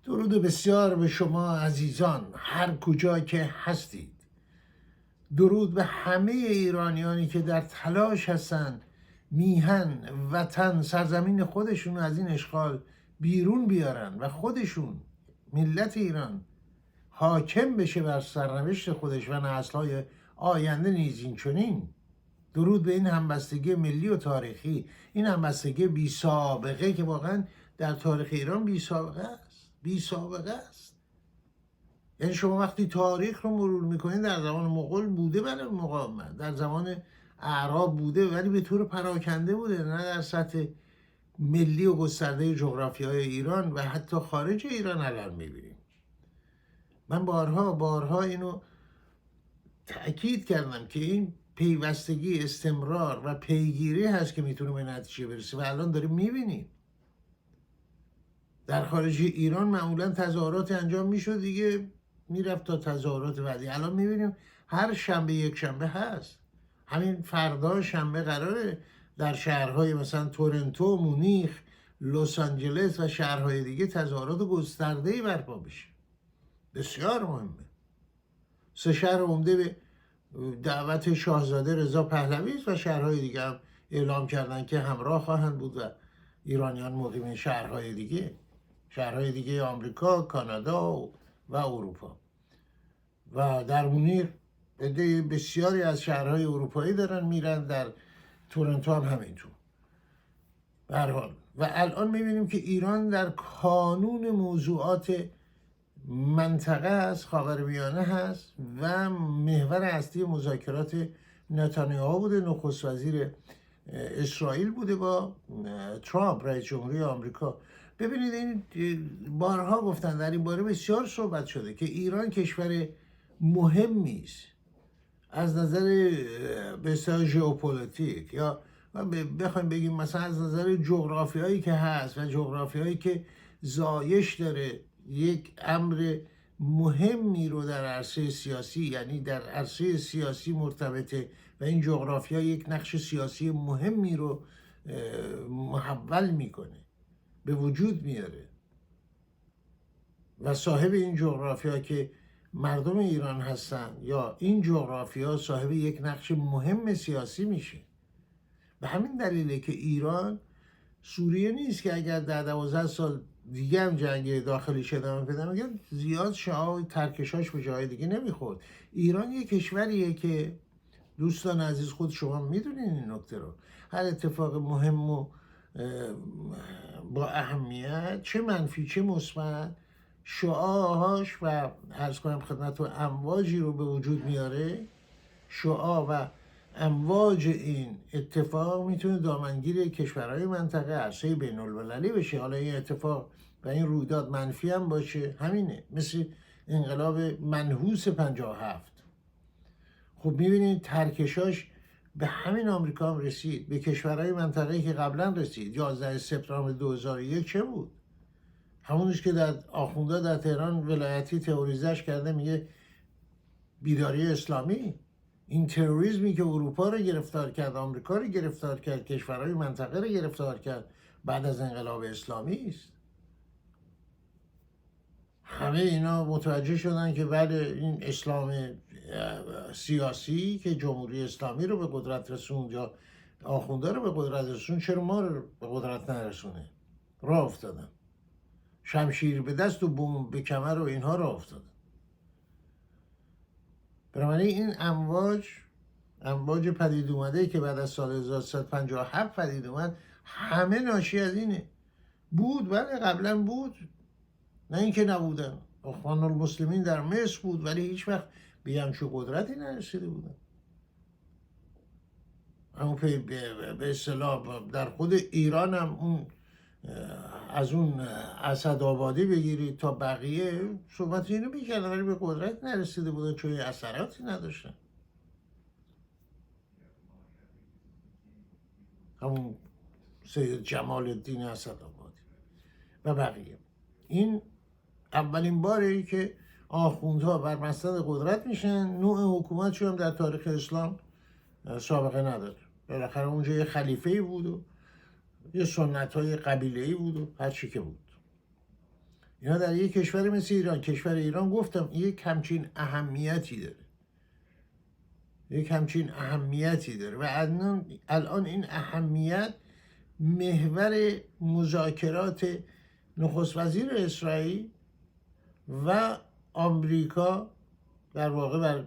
درود بسیار به شما عزیزان هر کجا که هستید. درود به همه ایرانیانی که در تلاش هستند میهن، وطن، سرزمین خودشون از این اشغال بیرون بیارن و خودشون ملت ایران حاکم بشه بر سرنوشت خودش و نسل‌های آینده نیز این چنین. درود به این همبستگی ملی و تاریخی، این همبستگی بی سابقه که واقعا در تاریخ ایران بی سابقه است. بی سابقه است. یعنی شما وقتی تاریخ رو مرور میکنید در زمان مغول بوده برای مقاومت، در زمان اعراب بوده ولی به طور پراکنده بوده، نه در سطح ملی و گسترده جغرافیای ایران و حتی خارج ایران الان میبینیم. من بارها اینو تأکید کردم که این پیوستگی، استمرار و پیگیری هست که میتونه به نتیجه برسه و الان داریم میبینیم. در خارج ایران معمولا تظاهرات انجام میشد دیگه میرفت تا تظاهرات بعدی. الان میبینیم هر شنبه یک شنبه هست. همین فردا شنبه قراره در شهرهای مثلا تورنتو، مونیخ، لس آنجلس و شهرهای دیگه تظاهرات گسترده‌ای برپا بشه. بسیار مهمه. 3 شهر عمده به دعوت شاهزاده رضا پهلوی و شهرهای دیگه هم اعلام کردن که همراه خواهند بود و ایرانیان مقیم شهرهای دیگه آمریکا، کانادا و اروپا. و در مونیخ عده بسیاری از شهرهای اروپایی دارن میرن، در تورنتو هم همینطور. به هر حال و الان میبینیم که ایران در کانون موضوعات منطقه است، خاورمیانه هست و محور اصلی مذاکرات نتانیاهو بوده، نخست وزیر اسرائیل بوده با ترامپ رئیس جمهوری آمریکا. ببینید این بارها گفتن، در این باره بسیار صحبت شده که ایران کشور مهمی است از نظر به اصطلاح ژئوپلیتیک، یا بخوایم بگیم مثلا از نظر جغرافیایی که هست و جغرافیایی که زایش داره یک امر مهمی رو در عرصه سیاسی، یعنی در عرصه سیاسی مرتبطه و این جغرافیا یک نقش سیاسی مهمی رو محول میکنه، به وجود میاره و صاحب این جغرافیا که مردم ایران هستن یا این جغرافیا صاحب یک نقش مهم سیاسی میشه. به همین دلیله که ایران سوریه نیست که اگر در 12 سال دیگه هم جنگ داخلیش ادامه پیدا می‌کنه زیاد شاه ترکشاش به جای دیگه نمیخورد. ایران یک کشوریه که دوستان عزیز خود شما میدونین این نکته رو، هر اتفاق مهم و با اهمیت چه منفی چه مثبت شعاعاش و عرض کنم خدمت و امواجی رو به وجود میاره. شعاع و امواج این اتفاق میتونه دامنگیر کشورهای منطقه عرصه بین المللی بشه. حالا این اتفاق و این رویداد منفی هم باشه، همینه، مثل انقلاب منحوس 57. خب میبینید ترکشاش به همین آمریکا هم رسید، به کشورهای منطقه‌ای که قبلا رسید. 11 سپتامبر 2001 چه بود؟ همونش که در آخونده در تهران ولایتی تئوریزش کرده، میگه بیداری اسلامی. این تروریسمی که اروپا رو گرفتار کرد، آمریکا رو گرفتار کرد، کشورهای منطقه رو گرفتار کرد بعد از انقلاب اسلامی است. همه اینا متوجه شدن که بله این اسلام سیاسی که جمهوری اسلامی رو به قدرت رسوند یا آخونده رو به قدرت رسوند، چرا ما رو به قدرت نرسونه؟ راه افتادن، شمشیر به دست و بوم به کمر و اینها راه افتادن. بنابراین این امواج پدید اومده که بعد از سال 1357 پدید اومد، همه ناشی از اینه. بود بله قبلا بود، نه اینکه نبودن. اخوان المسلمین در مصر بود ولی هیچ وقت به همچون قدرتی نرسیده بودن. اما به اصطلاح در خود ایران هم اون از اون اسدآبادی بگیرید تا بقیه صحبت اینو میکردن ولی به قدرت نرسیده بودن چون اثراتی نداشتن. همون سید جمال الدین اسدآبادی و بقیه. این اولین باره که آخوندها بر مسند قدرت میشن. نوع حکومتشون هم در تاریخ اسلام سابقه نداره. بالاخره اونجا یه خلیفه‌ای بود و یه سنت‌های قبیله‌ای بود و هر چی که بود. اینا در یک کشور مثل ایران، کشور ایران گفتم یک همچین اهمیتی داره، یک همچین اهمیتی داره و الان این اهمیت محور مذاکرات نخست وزیر اسرائیل و آمریکا در واقع بر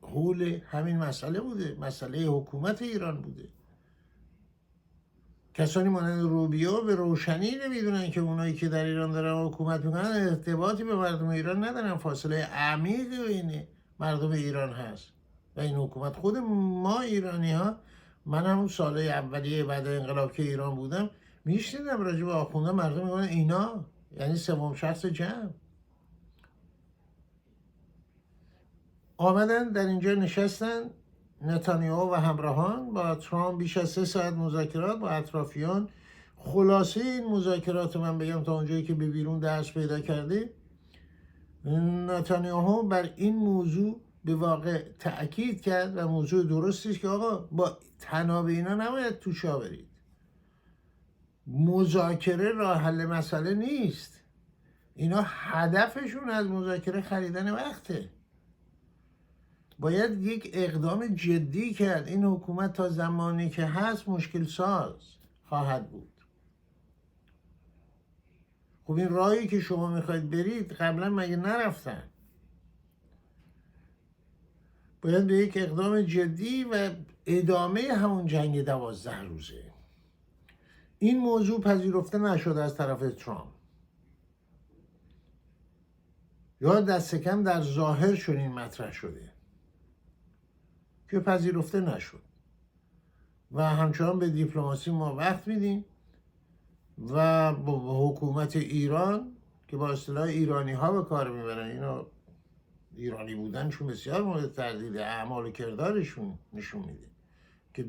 حول همین مسئله بوده، مسئله حکومت ایران بوده. کسانی مانند روبیو به روشنی نمیدونن که اونایی که در ایران دارن حکومت میکنن ارتباطی به مردم ایران ندارن، فاصله عمیقی بین مردم ایران هست و این حکومت. خود ما ایرانی ها، من همون سالهای اولیه بعد انقلاب که ایران بودم میشنیدم راجع به آخونده مردم میگن اینا یعنی سوم شخص جمع. آمدن در اینجا نشستن نتانیاهو و همراهان با ترامپ بیش از 3 ساعت مذاکرات با اطرافیان. خلاصه این مذاکرات من بگم تا اونجایی که به بیرون درس پیدا کرده، نتانیاهو بر این موضوع به واقع تأکید کرد و موضوع درستی است که آقا با تناب اینا نباید تو شاه برید. مذاکره راه حل مسئله نیست. اینا هدفشون از مذاکره خریدن وقته. باید یک اقدام جدی کرد. این حکومت تا زمانی که هست مشکل ساز خواهد بود. خب این راهی که شما میخواید برید قبلا مگه نرفتن؟ باید به یک اقدام جدی و ادامه همون جنگ 12 روزه. این موضوع پذیرفته نشده از طرف ترامپ، یا دست کم در ظاهر چنین مطرح شده که پذیرفته نشد و همچنان به دیپلماسی ما وقت میدیم و با حکومت ایران که با اصطلاح ایرانی ها به کار میبرن، اینا ایرانی بودنشون بسیار مورد تردید، اعمال و کردارشون نشون میده که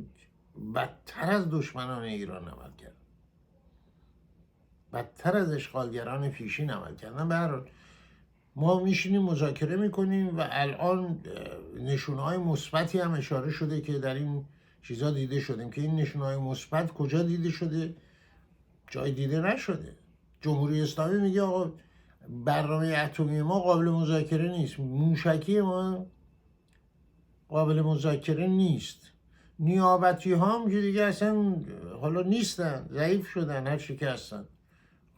بدتر از دشمنان ایران عمل کردن، بدتر از اشغالگران پیشین عمل کردن. به هر حال ما میشینیم مذاکره میکنیم و الان نشونهای مثبتی هم اشاره شده که در این چیزا دیده شدیم که این نشونهای مثبت کجا دیده شده؟ جای دیده نشده. جمهوری اسلامی میگه آقا برنامه اتمی ما قابل مذاکره نیست، موشکی ما قابل مذاکره نیست. نیابتی ها هم که دیگه اصلا حالا نیستن، ضعیف شدن، هر چی که هستن.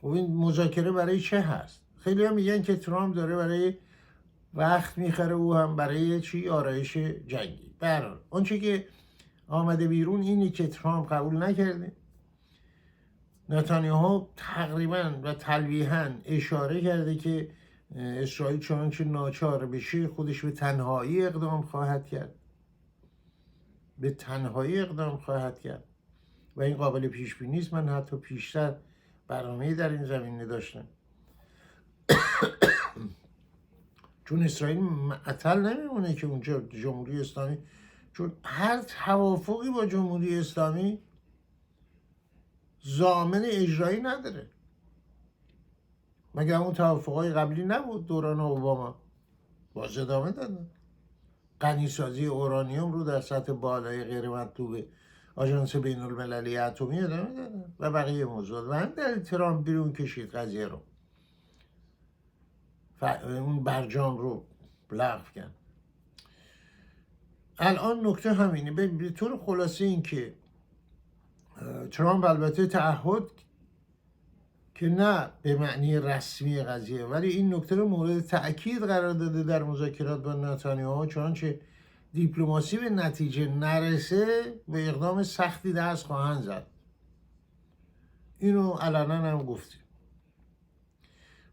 خب این مذاکره برای چه هست؟ خیلی هم میگن که ترامپ داره برای وقت میخره، او هم برای چی؟ آرایش جنگی. به هر حال اونچه که آمده بیرون اینی که ترامپ قبول نکرده. نتانیاهو تقریبا و تلویحاً اشاره کرده که اسرائیل چنانچه ناچار بشه خودش به تنهایی اقدام خواهد کرد، به تنهایی اقدام خواهد کرد و این قابل پیش بینی است. من حتی پیشتر برنامه‌ای در این زمینه داشتم چون اسرائیل معطل نمیمونه که اونجا جمهوری اسلامی، چون هر توافقی با جمهوری اسلامی ضامن اجرایی نداره. مگه اون توافقهای قبلی نبود دوران اوباما؟ باز ادامه دادن. غنیسازی اورانیوم رو در سطح بالای غیر مطلوب آژانس بین المللی اتمی ادامه دادن و بقیه موضوعات و هم در ترامپ بیرون کشید قضیه رو، اون برجام رو لغو کرد. الان نکته همینه. به طور خلاصه این که ترامپ البته تعهد که نه به معنی رسمی قضیه، ولی این نکته رو مورد تأکید قرار داده در مذاکرات با نتانیاهو، چنانچه دیپلماسی به نتیجه نرسه به اقدام سختی دست خواهند زد. اینو علنا هم گفتیم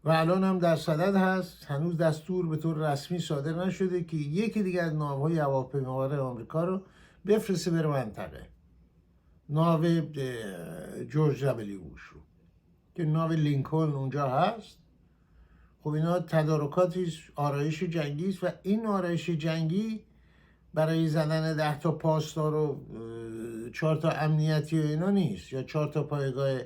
و الان هم در صدد هست. هنوز دستور به طور رسمی صادر نشده که یکی دیگر از ناوهای هواپیمابر آمریکا رو بفرسته بره منطقه، ناو جورج دبلیو بوش رو که ناو لینکلن اونجا هست. خب اینا تدارکاتی آرایش جنگی است و این آرایش جنگی برای زدن 10 تا پاسدار و 4 تا امنیتی و اینا نیست، یا 4 تا پایگاه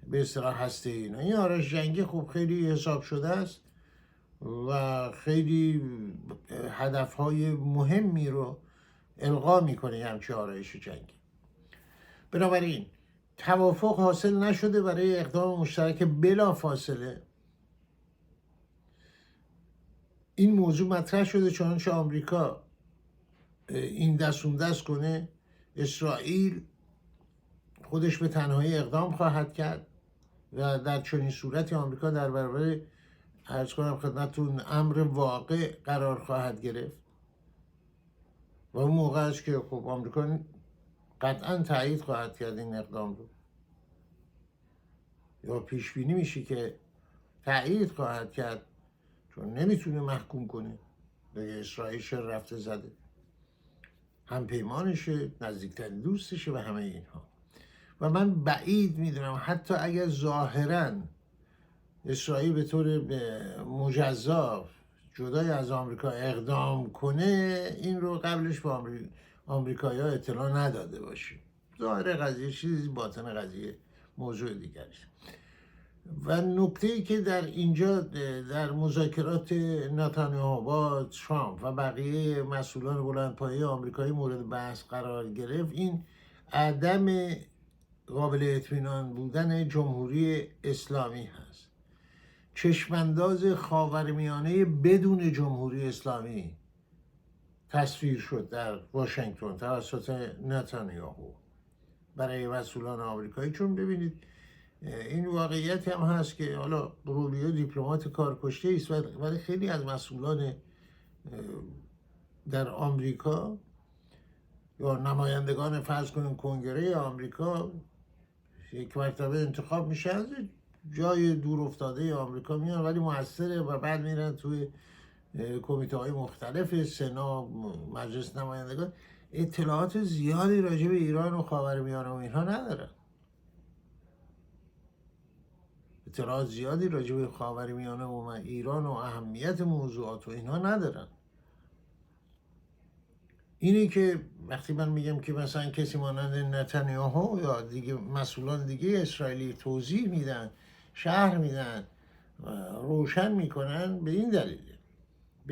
به اصطلاح هسته اینا. این آرایش جنگی خب خیلی حساب شده است و خیلی هدفهای مهمی رو القا میکنه همچه آرایش جنگی. بنابراین توافق حاصل نشده برای اقدام مشترک بلا فاصله این موضوع مطرح شده چنانچه آمریکا این دستون دست کنه، اسرائیل خودش به تنهایی اقدام خواهد کرد و در چنین صورتی آمریکا در برابر، عرض کنم خدمتتون، امر واقع قرار خواهد گرفت و اون موقع است که خب آمریکا قطعا تایید خواهد کرد این اقدام رو، یا پیش بینی میشه که تایید خواهد کرد، چون نمیتونه محکوم کنه به اسرائیل چه رفته زده، هم پیمانشه، نزدیکترین دوستشه و همه اینها. و من بعید میدونم حتی اگر ظاهراً اسرائیل به طور مجزا جدای از آمریکا اقدام کنه، این رو قبلش به آمریکایی‌ها اطلاع نداده باشه. ظاهر قضیه چیزی، باطن قضیه موضوع دیگریه. و نکته‌ای که در اینجا در مذاکرات نتانیاهو با ترامپ و بقیه مسئولان بلندپایه آمریکایی مورد بحث قرار گرفت، این عدم قابل اطمینان بودن جمهوری اسلامی هست. چشمانداز خاورمیانه بدون جمهوری اسلامی تصویر شد در واشنگتن توسط نتانیاهو برای مسئولان آمریکایی. چون ببینید این واقعیت هم هست که حالا روبیو دیپلمات کارکشته است، ولی خیلی از مسئولان در آمریکا یا نمایندگان فرض کنیم کنگره آمریکا یک مرتبه انتخاب میشه، از جای دور افتاده آمریکا میان ولی موثره و بعد میرن توی کمیته های مختلف سنا، مجلس نمایندگان، اطلاعات زیادی راجع به ایران و خاورمیانه و اینها ندارن، اطلاعات زیادی راجع به خاورمیانه و ایران و اهمیت موضوعات و اینها ندارن. اینی که وقتی من میگم که مثلا کسی مانند نتانیاهو یا دیگه مسئولان دیگه اسرائیلی توضیح میدن، شرح میدن، روشن میکنن، به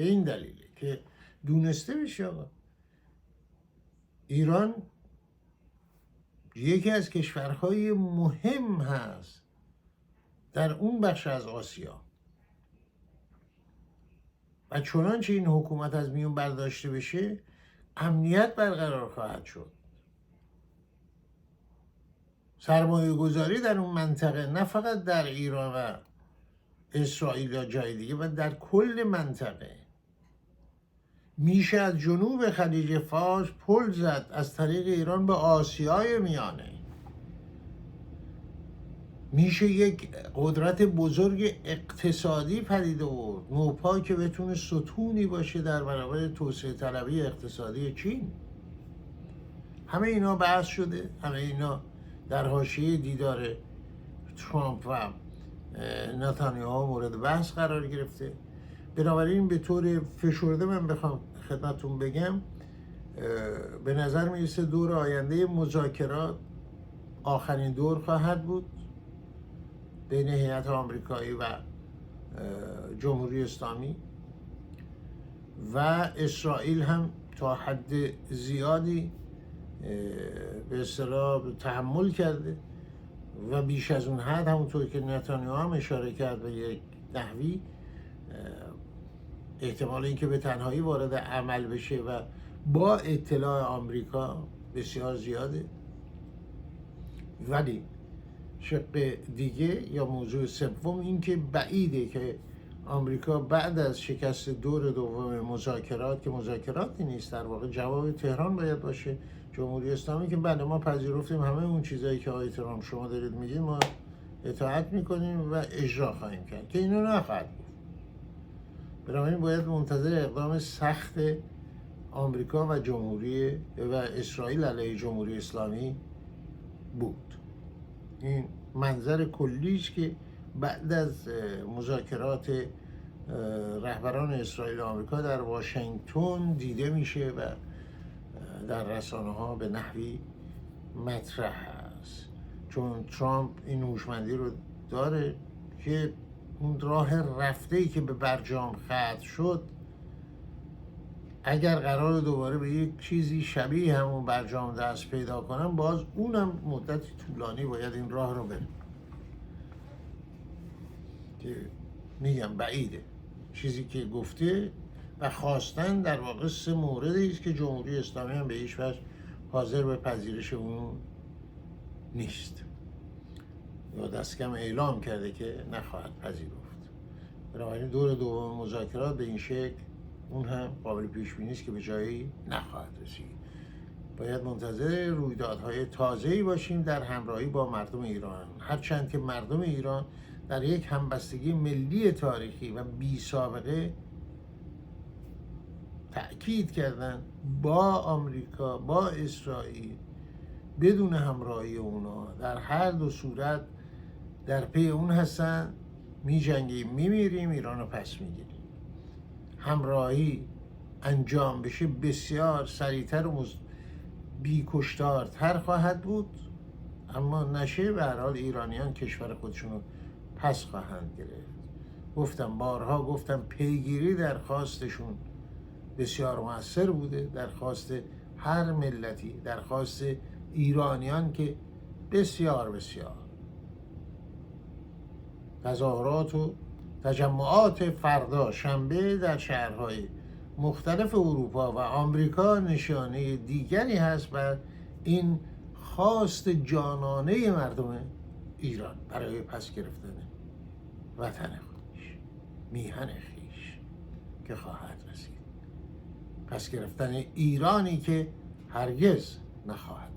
این دلیله که دونسته بشه آقا ایران یکی از کشورهای مهم هست در اون بخش از آسیا و چنانچه این حکومت از میون برداشته بشه امنیت برقرار خواهد شد. سرمایه گذاری در اون منطقه، نه فقط در ایران و اسرائیل یا جای دیگه، و در کل منطقه، میشه از جنوب خلیج فارس پل زد از طریق ایران به آسیای میانه، میشه یک قدرت بزرگ اقتصادی پدید آورد، نوپا که بتونه ستونی باشه در برابر توسعه طلبی اقتصادی چین. همه اینا بحث شده، همه اینا در حاشیه دیدار ترامپ و نتانیاهو مورد بحث قرار گرفته. بنابراین به طور فشرده من بخوام خدمتتون بگم، به نظر میرسه دور آینده مذاکرات آخرین دور خواهد بود بین هیئت آمریکایی و جمهوری اسلامی، و اسرائیل هم تا حد زیادی به اصطلاح تحمل کرده و بیش از اون حد، همونطور که نتانیاهو هم اشاره کرد به یک نحوی، احتمال اینکه به تنهایی وارد عمل بشه و با اطلاع آمریکا بسیار زیاده. ولی شق دیگه یا موضوع سوم این که بعیده که آمریکا بعد از شکست دور دوم مذاکرات، که مذاکراتی نیست در واقع، جواب تهران باید باشه، جمهوری اسلامی که بعد ما پذیرفتیم همه اون چیزایی که آقای ترامپ شما دارید میگین ما اطاعت میکنیم و اجرا خواهیم کرد، که اینو نخواهد بود. بنابراین باید منتظر اقدام سخت آمریکا و جمهوری و اسرائیل علیه جمهوری اسلامی بود. این منظر کلیش که بعد از مذاکرات رهبران اسرائیل و آمریکا در واشنگتن دیده میشه و در رسانه ها به نحوی مطرح است. چون ترامپ این هوشمندی رو داره که اون راه رفته‌ای که به برجام ختم شد، اگر قرار دوباره به یک چیزی شبیه همون برجام دست پیدا کنم، باز اونم مدتی طولانی باید این راه رو بره، که میگم بعیده. چیزی که گفته و خواستن در واقع 3 موردی است که جمهوری اسلامی هم به هیچ وجه حاضر به پذیرش اون نیست یا دست کم اعلام کرده که نخواهد پذیرفت. بنابراین دور دوم مذاکرات به این شکل اون هم قابل پیش بینی است که به جایی نخواهد رسید. باید منتظر رویدادهای تازه‌ای باشیم در همراهی با مردم ایران، هرچند که مردم ایران در یک همبستگی ملی تاریخی و بی سابقه تأکید کردن با آمریکا، با اسرائیل، بدون همراهی اونا در هر دو صورت در پی اون هستن، می جنگیم، می میریم، ایران رو پس می گیریم. همراهی انجام بشه بسیار سریعتر و بی کشتارتر خواهد بود، اما نشه به هر حال ایرانیان کشور خودشون رو پس خواهند گرفت. گفتم بارها گفتم پیگیری درخواستشون بسیار مؤثر بوده، درخواست هر ملتی، درخواست ایرانیان که بسیار بسیار تظاهرات و تجمعات فردا شنبه در شهرهای مختلف اروپا و آمریکا نشانه دیگری هست بر این خواست جانانه مردم ایران برای پس گرفتن وطن خودش، میهن خویش که خواهد رسید، پس گرفتن ایرانی که هرگز نخواهد